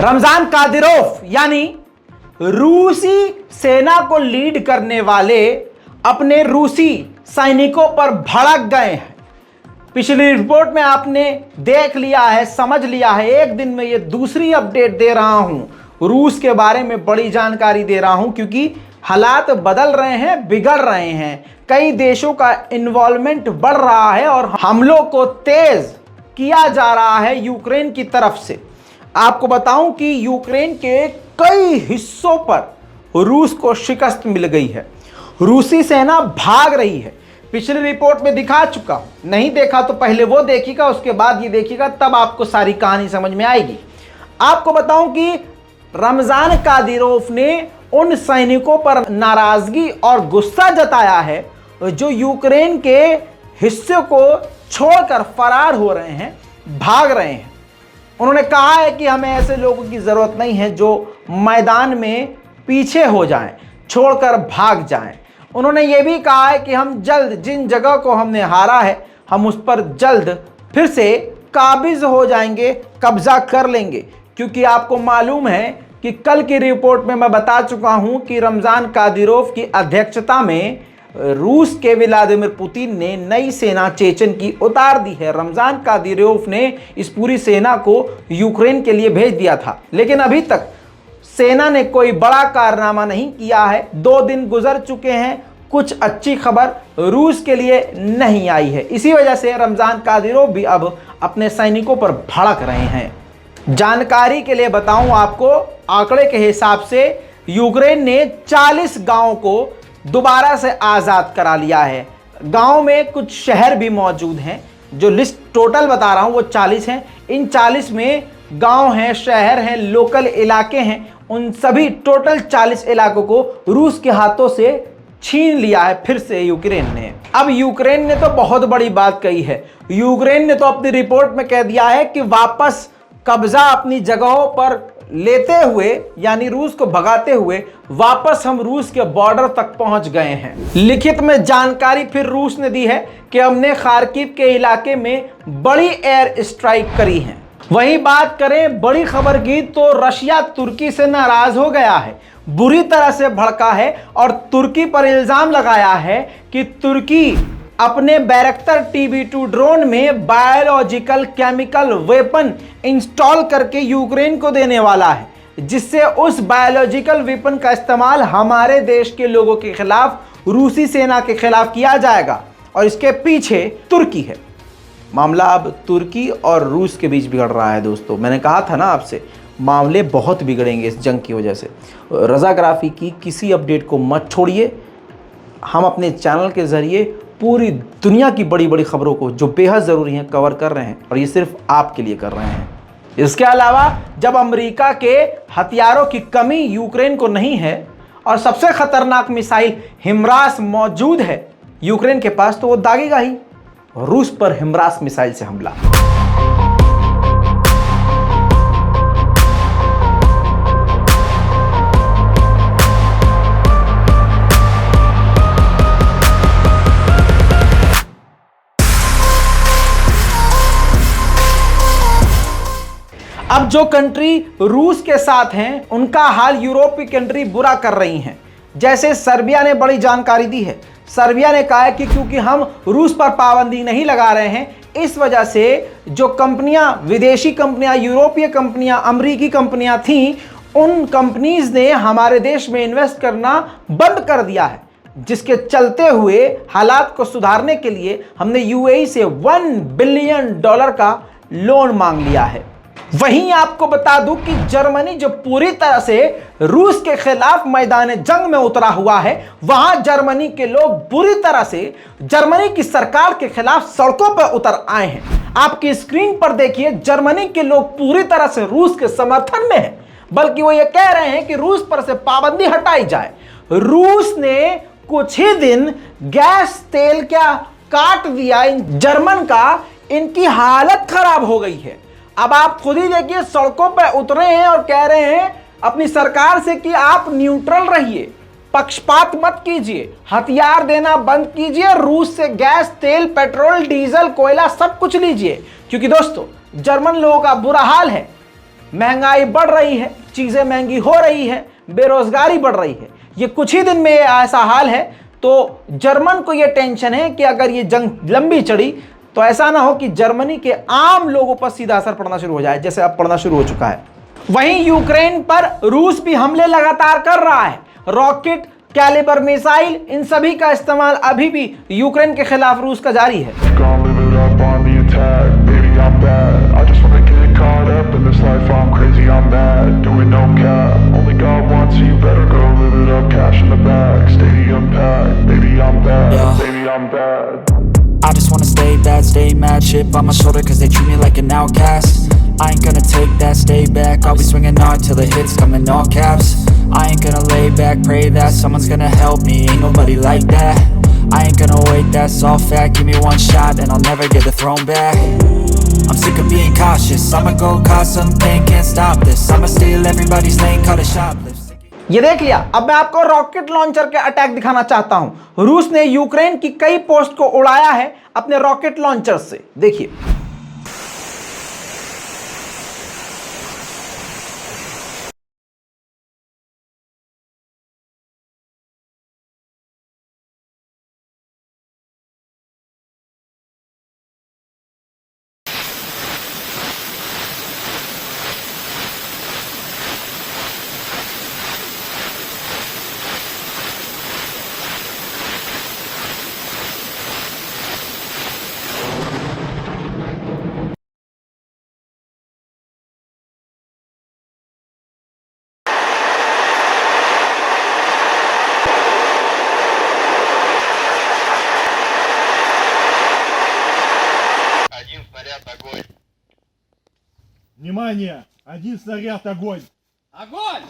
Ramzan Kadyrov यानी रूसी सेना को लीड करने वाले अपने रूसी सैनिकों पर भड़क गए हैं। पिछली रिपोर्ट में आपने देख लिया है, समझ लिया है। एक दिन में ये दूसरी अपडेट दे रहा हूं, रूस के बारे में बड़ी जानकारी दे रहा हूं, क्योंकि हालात बदल रहे हैं, बिगड़ रहे हैं। कई देशों का इन्वॉल्वमेंट बढ़ रहा है और हमलों को तेज किया जा रहा है यूक्रेन की तरफ से। आपको बताऊं कि यूक्रेन के कई हिस्सों पर रूस को शिकस्त मिल गई है। रूसी सेना भाग रही है। पिछली रिपोर्ट में दिखा चुका हूं, नहीं देखा तो पहले वो देखिएगा, उसके बाद ये देखिएगा, तब आपको सारी कहानी समझ में आएगी। आपको बताऊं कि रमजान कादिरोव ने उन सैनिकों पर नाराजगी और गुस्सा जताया है जो यूक्रेन के हिस्से को छोड़कर फरार हो रहे हैं, भाग रहे हैं। उन्होंने कहा है कि हमें ऐसे लोगों की ज़रूरत नहीं है जो मैदान में पीछे हो जाएं, छोड़कर भाग जाएं। उन्होंने ये भी कहा है कि हम जल्द जिन जगह को हमने हारा है, हम उस पर जल्द फिर से काबिज हो जाएंगे, कब्जा कर लेंगे। क्योंकि आपको मालूम है कि कल की रिपोर्ट में मैं बता चुका हूं कि रमजान कादिरोव की अध्यक्षता में रूस के व्लादिमीर पुतिन ने नई सेना चेचन की उतार दी है। रमजान कादिरोव ने इस पूरी सेना को यूक्रेन के लिए भेज दिया था, लेकिन अभी तक सेना ने कोई बड़ा कारनामा नहीं किया है। 2 दिन गुजर चुके हैं, कुछ अच्छी खबर रूस के लिए नहीं आई है। इसी वजह से रमजान कादिरोव भी अब अपने सैनिकों पर भड़क रहे हैं। जानकारी के लिए बताऊं आपको, आंकड़े के हिसाब से यूक्रेन ने 40 गांवों को दोबारा से आज़ाद करा लिया है। गांव में कुछ शहर भी मौजूद हैं। जो लिस्ट टोटल बता रहा हूं वो 40 हैं। इन 40 में गांव हैं, शहर हैं, लोकल इलाके हैं। उन सभी टोटल 40 इलाकों को रूस के हाथों से छीन लिया है फिर से यूक्रेन ने। अब यूक्रेन ने तो बहुत बड़ी बात कही है। यूक्रेन ने तो अपनी रिपोर्ट में कह दिया है कि वापस कब्जा अपनी जगहों पर लेते हुए, यानी रूस को भगाते हुए वापस हम रूस के बॉर्डर तक पहुंच गए हैं। लिखित में जानकारी फिर रूस ने दी है कि हमने खार्किव के इलाके में बड़ी एयर स्ट्राइक करी है। वहीं बात करें बड़ी खबर की, तो रशिया तुर्की से नाराज हो गया है, बुरी तरह से भड़का है और तुर्की पर इल्जाम लगाया है कि तुर्की अपने बैरक्टर TB2 ड्रोन में बायोलॉजिकल केमिकल वेपन इंस्टॉल करके यूक्रेन को देने वाला है, जिससे उस बायोलॉजिकल वेपन का इस्तेमाल हमारे देश के लोगों के खिलाफ, रूसी सेना के खिलाफ किया जाएगा। और इसके पीछे तुर्की है। मामला अब तुर्की और रूस के बीच बिगड़ रहा है। दोस्तों, मैंने कहा था ना आपसे, मामले बहुत बिगड़ेंगे इस जंग की वजह से। रज़ाग्राफी की किसी अपडेट को मत छोड़िए। हम अपने चैनल के ज़रिए पूरी दुनिया की बड़ी बड़ी खबरों को, जो बेहद ज़रूरी हैं, कवर कर रहे हैं, और ये सिर्फ आपके लिए कर रहे हैं। इसके अलावा जब अमेरिका के हथियारों की कमी यूक्रेन को नहीं है और सबसे खतरनाक मिसाइल हिमरास मौजूद है यूक्रेन के पास, तो वो दागेगा ही। रूस पर हिमरास मिसाइल से हमला। अब जो कंट्री रूस के साथ हैं, उनका हाल यूरोप की कंट्री बुरा कर रही हैं। जैसे सर्बिया ने बड़ी जानकारी दी है। सर्बिया ने कहा है कि क्योंकि हम रूस पर पाबंदी नहीं लगा रहे हैं, इस वजह से जो कंपनियां, विदेशी कंपनियां, यूरोपीय कंपनियां, अमेरिकी कंपनियां थीं, उन कंपनीज ने हमारे देश में इन्वेस्ट करना बंद कर दिया है, जिसके चलते हुए हालात को सुधारने के लिए हमने UAE से $1 बिलियन का लोन मांग लिया है। वहीं आपको बता दूं कि जर्मनी जो पूरी तरह से रूस के खिलाफ मैदान जंग में उतरा हुआ है, वहां जर्मनी के लोग बुरी तरह से जर्मनी की सरकार के खिलाफ सड़कों पर उतर आए हैं। आपकी स्क्रीन पर देखिए, जर्मनी के लोग पूरी तरह से रूस के समर्थन में हैं, बल्कि वो ये कह रहे हैं कि रूस पर से पाबंदी हटाई जाए। रूस ने कुछ ही दिन गैस तेल क्या काट दिया जर्मन का, इनकी हालत खराब हो गई है। अब आप खुद ही देखिए, सड़कों पर उतरे हैं और कह रहे हैं अपनी सरकार से कि आप न्यूट्रल रहिए, पक्षपात मत कीजिए, हथियार देना बंद कीजिए, रूस से गैस, तेल, पेट्रोल, डीजल, कोयला सब कुछ लीजिए। क्योंकि दोस्तों, जर्मन लोगों का बुरा हाल है। महंगाई बढ़ रही है, चीजें महंगी हो रही है, बेरोजगारी बढ़ रही है। ये कुछ ही दिन में ऐसा हाल है, तो जर्मन को ये टेंशन है कि अगर ये जंग लंबी चढ़ी तो ऐसा ना हो कि जर्मनी के आम लोगों पर सीधा असर पड़ना शुरू हो जाए, जैसे अब पड़ना शुरू हो चुका है। वहीं यूक्रेन पर रूस भी हमले लगातार कर रहा है। रॉकेट, कैलिबर मिसाइल, इन सभी का इस्तेमाल अभी भी यूक्रेन के खिलाफ रूस का जारी है। I just wanna stay bad, stay mad, chip on my shoulder cause they treat me like an outcast. I ain't gonna take that, stay back, I'll be swinging hard till the hits come in all caps. I ain't gonna lay back, pray that someone's gonna help me, ain't nobody like that. I ain't gonna wait, that's all fact, give me one shot and I'll never get the throne back. I'm sick of being cautious, I'ma go cause some pain, can't stop this. I'ma steal everybody's lane, call it shoplift. ये देख लिया। अब मैं आपको rocket launcher के attack दिखाना चाहता हूं। रूस ने यूक्रेन की कई पोस्ट को उड़ाया है अपने रॉकेट लॉन्चर से। देखिए, Внимание! Один снаряд, огонь! Огонь!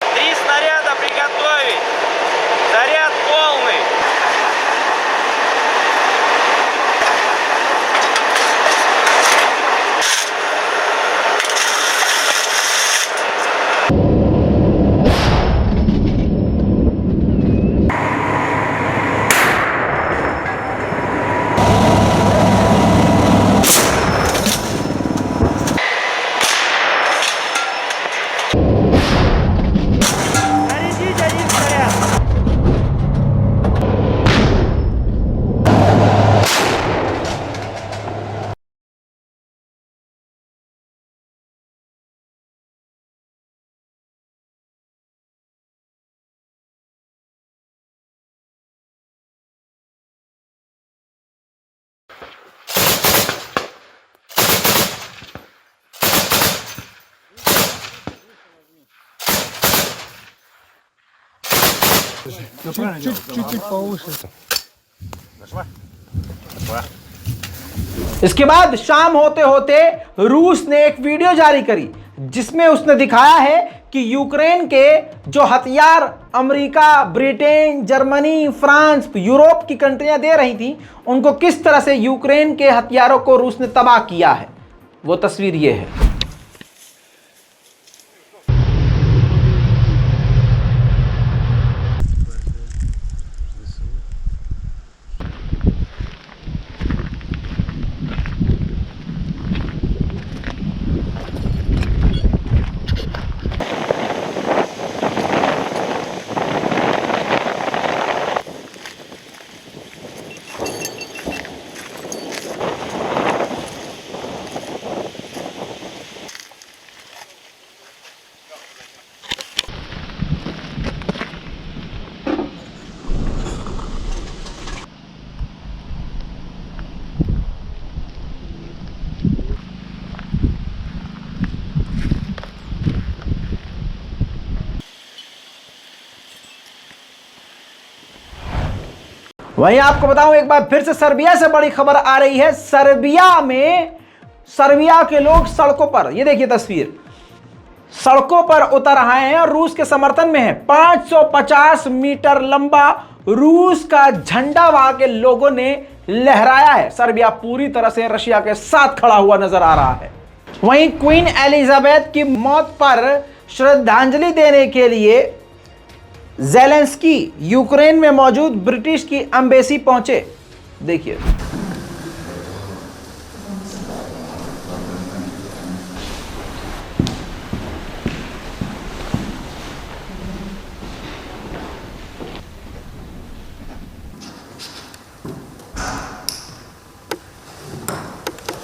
Три снаряда приготовить! Заряд полный! Зарядить один снаряд! Чуть-чуть повыше. इसके बाद शाम होते होते रूस ने एक वीडियो जारी करी जिसमें उसने दिखाया है कि यूक्रेन के जो हथियार America, Britain, Germany, France, Europe की कंट्रियां दे रही थी, उनको किस तरह से यूक्रेन के हथियारों को रूस ने तबाह किया है। वो तस्वीर ये है। वहीं आपको बताऊं एक बार फिर से सर्बिया से बड़ी खबर आ रही है। सर्बिया के लोग सड़कों पर, ये देखिए तस्वीर, सड़कों पर उतर आए हैं और रूस के समर्थन में है। 550 मीटर लंबा रूस का झंडा वहां के लोगों ने लहराया है। सर्बिया पूरी तरह से रशिया के साथ खड़ा हुआ नजर आ रहा है। वहीं क्वीन एलिजाबेथ की मौत पर श्रद्धांजलि देने के लिए ज़ेलेंस्की यूक्रेन में मौजूद ब्रिटिश की एम्बेसी पहुंचे। देखिए,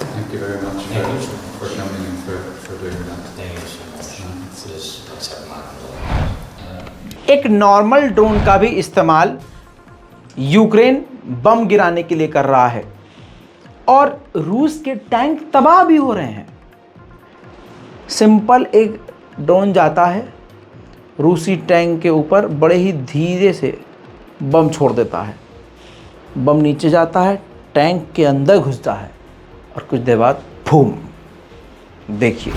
Thank you very much for coming and for doing that. एक नॉर्मल ड्रोन का भी इस्तेमाल यूक्रेन बम गिराने के लिए कर रहा है और रूस के टैंक तबाह भी हो रहे हैं। सिंपल एक ड्रोन जाता है रूसी टैंक के ऊपर, बड़े ही धीरे से बम छोड़ देता है। बम नीचे जाता है, टैंक के अंदर घुसता है और कुछ देर बाद फूम। देखिए,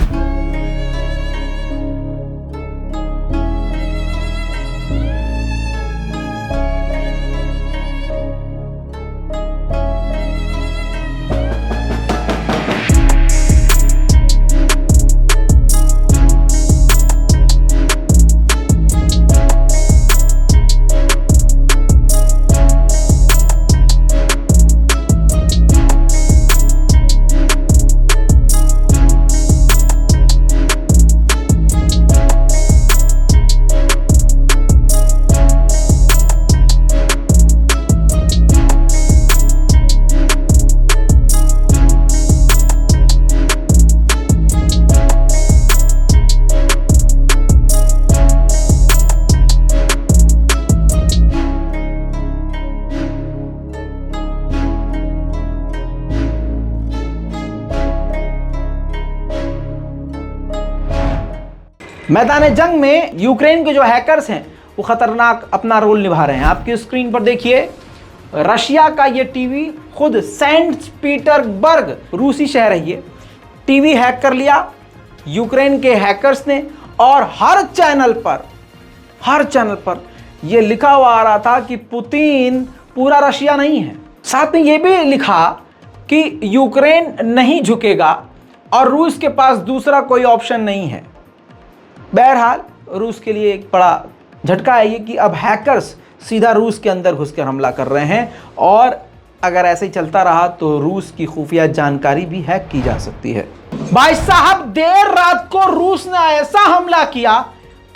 मैदान जंग में यूक्रेन के जो हैकर्स हैं वो खतरनाक अपना रोल निभा रहे हैं। आपकी स्क्रीन पर देखिए, रशिया का ये टीवी, खुद सेंट पीटर्सबर्ग रूसी शहर है, ये टीवी हैक कर लिया यूक्रेन के हैकर्स ने और हर चैनल पर ये लिखा हुआ आ रहा था कि पुतिन पूरा रशिया नहीं है। साथ में ये भी लिखा कि यूक्रेन नहीं झुकेगा और रूस के पास दूसरा कोई ऑप्शन नहीं है। बहरहाल रूस के लिए एक बड़ा झटका है ये कि अब हैकर्स सीधा रूस के अंदर घुसकर हमला कर रहे हैं और अगर ऐसे ही चलता रहा तो रूस की खुफिया जानकारी भी हैक की जा सकती है। भाई साहब, देर रात को रूस ने ऐसा हमला किया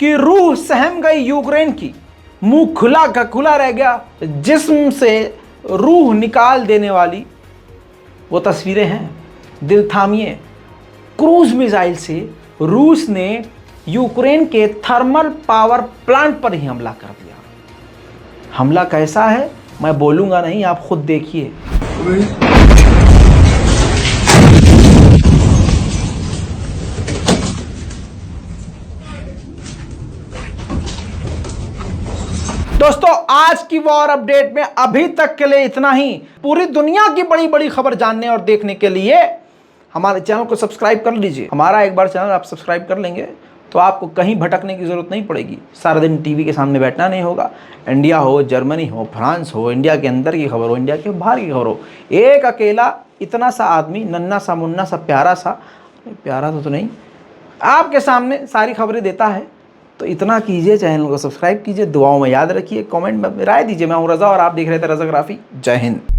कि रूह सहम गई यूक्रेन की। मुंह खुला का खुला रह गया, जिस्म से रूह निकाल देने वाली वो तस्वीरें हैं। दिल थामिए, क्रूज मिसाइल से रूस ने यूक्रेन के थर्मल पावर प्लांट पर ही हमला कर दिया। हमला कैसा है मैं बोलूंगा नहीं, आप खुद देखिए। दोस्तों, आज की वॉर अपडेट में अभी तक के लिए इतना ही। पूरी दुनिया की बड़ी बड़ी खबर जानने और देखने के लिए हमारे चैनल को सब्सक्राइब कर लीजिए। हमारा एक बार चैनल आप सब्सक्राइब कर लेंगे तो आपको कहीं भटकने की ज़रूरत नहीं पड़ेगी। सारा दिन टीवी के सामने बैठना नहीं होगा। इंडिया हो, जर्मनी हो, फ्रांस हो, इंडिया के अंदर की खबर हो, इंडिया के बाहर की खबर हो, एक अकेला इतना सा आदमी, नन्ना सा मुन्ना सा प्यारा तो नहीं, आपके सामने सारी खबरें देता है। तो इतना कीजिए, चैनल को सब्सक्राइब कीजिए, दुआओं में याद रखिए, कमेंट में राय दीजिए। मैं हूँ रज़ा और आप देख रहे थे रज़ाग्राफी। जय हिंद।